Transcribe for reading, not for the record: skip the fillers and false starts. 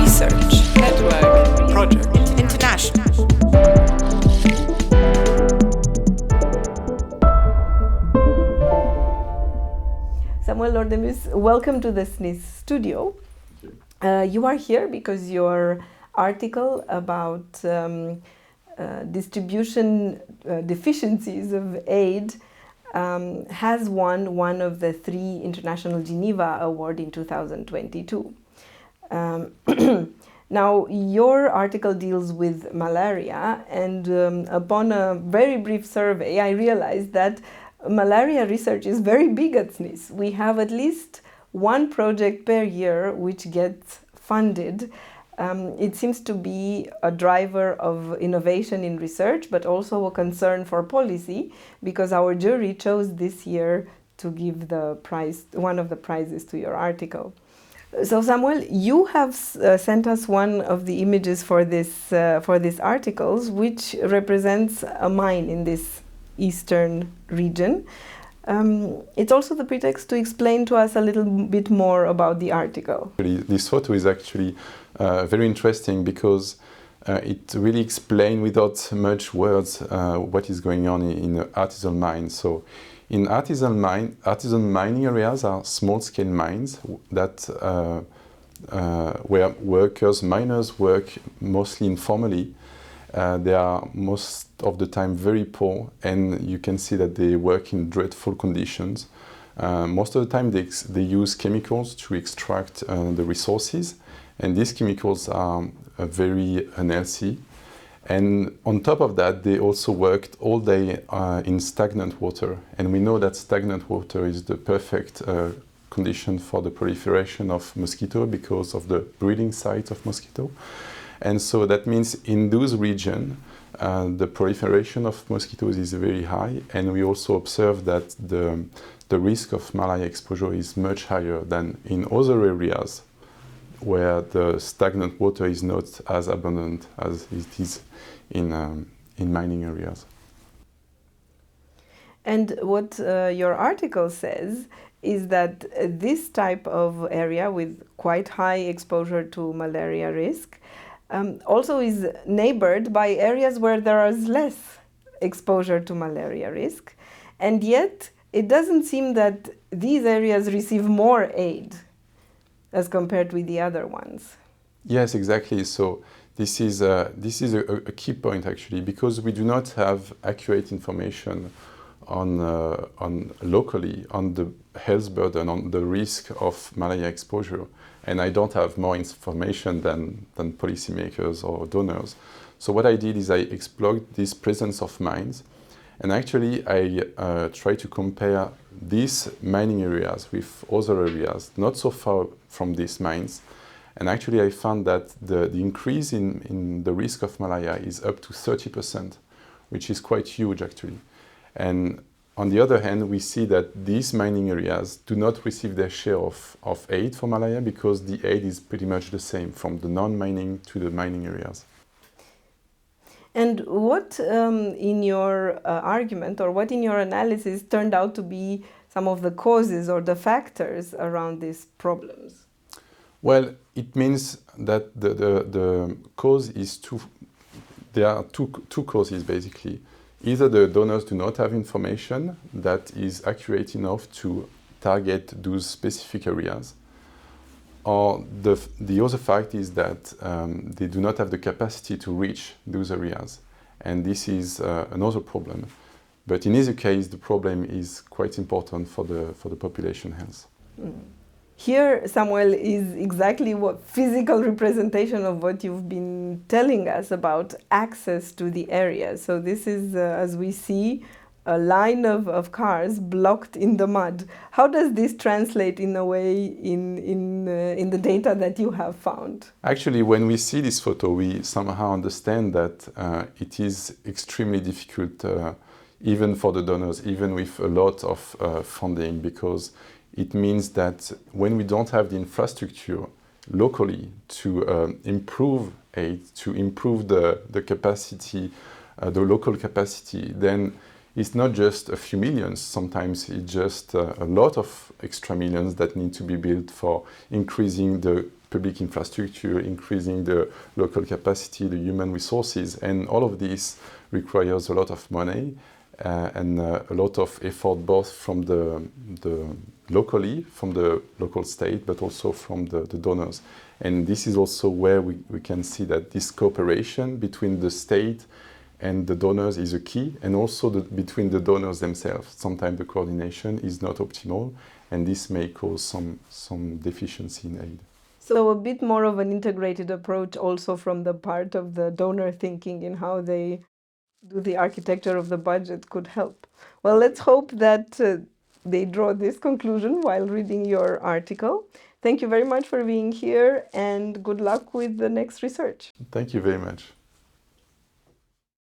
Research Network Project International. Samuel Lordemus, welcome to the SNIS studio. You are here because your article about distribution deficiencies of aid has won one of the 3 International Geneva Award in 2022. Now, your article deals with malaria, and upon a very brief survey, I realized that malaria research is very big at SNIS. We have at least one project per year which gets funded. It seems to be a driver of innovation in research, but also a concern for policy, because our jury chose this year to give the prize, one of the prizes, to your article. So Samuel, you have sent us one of the images for this articles, which represents a mine in this eastern region. It's also the pretext to explain to us a little bit more about the article. This photo is actually very interesting because it really explains without much words what is going on in an artisan mine. So in artisan mining areas are small-scale mines that where miners work mostly informally. They are most of the time very poor, and you can see that they work in dreadful conditions. Most of the time they use chemicals to extract the resources, and these chemicals are very unhealthy. And on top of that, they also worked all day in stagnant water. And we know that stagnant water is the perfect condition for the proliferation of mosquito because of the breeding site of mosquito. And so that means in those regions, the proliferation of mosquitoes is very high. And we also observe that the risk of malaria exposure is much higher than in other areas where the stagnant water is not as abundant as it is in mining areas. And what your article says is that this type of area with quite high exposure to malaria risk also is neighbored by areas where there is less exposure to malaria risk. And yet, it doesn't seem that these areas receive more aid as compared with the other ones. Yes, exactly. So this is a key point actually, because we do not have accurate information on locally on the health burden, on the risk of malaria exposure. And I don't have more information than policymakers or donors. So what I did is I explored this presence of mines, and actually I try to compare these mining areas with other areas not so far from these mines. And actually I found that the increase in the risk of malaria is up to 30%, which is quite huge actually. And on the other hand, we see that these mining areas do not receive their share of aid for malaria because the aid is pretty much the same from the non-mining to the mining areas. And what in your argument, or what in your analysis turned out to be some of the causes or the factors around these problems? Well, it means that the cause is there are two causes basically. Either the donors do not have information that is accurate enough to target those specific areas, or the other fact is that they do not have the capacity to reach those areas. And this is another problem. But in either case, the problem is quite important for the population health. Here, Samuel, is exactly what physical representation of what you've been telling us about access to the area. So this is, as we see, a line of cars blocked in the mud. How does this translate in a way in the data that you have found? Actually, when we see this photo, we somehow understand that it is extremely difficult, even for the donors, even with a lot of funding, because it means that when we don't have the infrastructure locally to improve aid, to improve the capacity, the local capacity, then it's not just a few millions. Sometimes it's just a lot of extra millions that need to be built for increasing the public infrastructure, increasing the local capacity, the human resources, and all of this requires a lot of money and a lot of effort, both from the locally, from the local state, but also from the donors. And this is also where we can see that this cooperation between the state and the donors is a key, and also between the donors themselves. Sometimes the coordination is not optimal, and this may cause some deficiency in aid. So a bit more of an integrated approach also from the part of the donor thinking in how they do the architecture of the budget could help. Well, let's hope that they draw this conclusion while reading your article. Thank you very much for being here, and good luck with the next research. Thank you very much.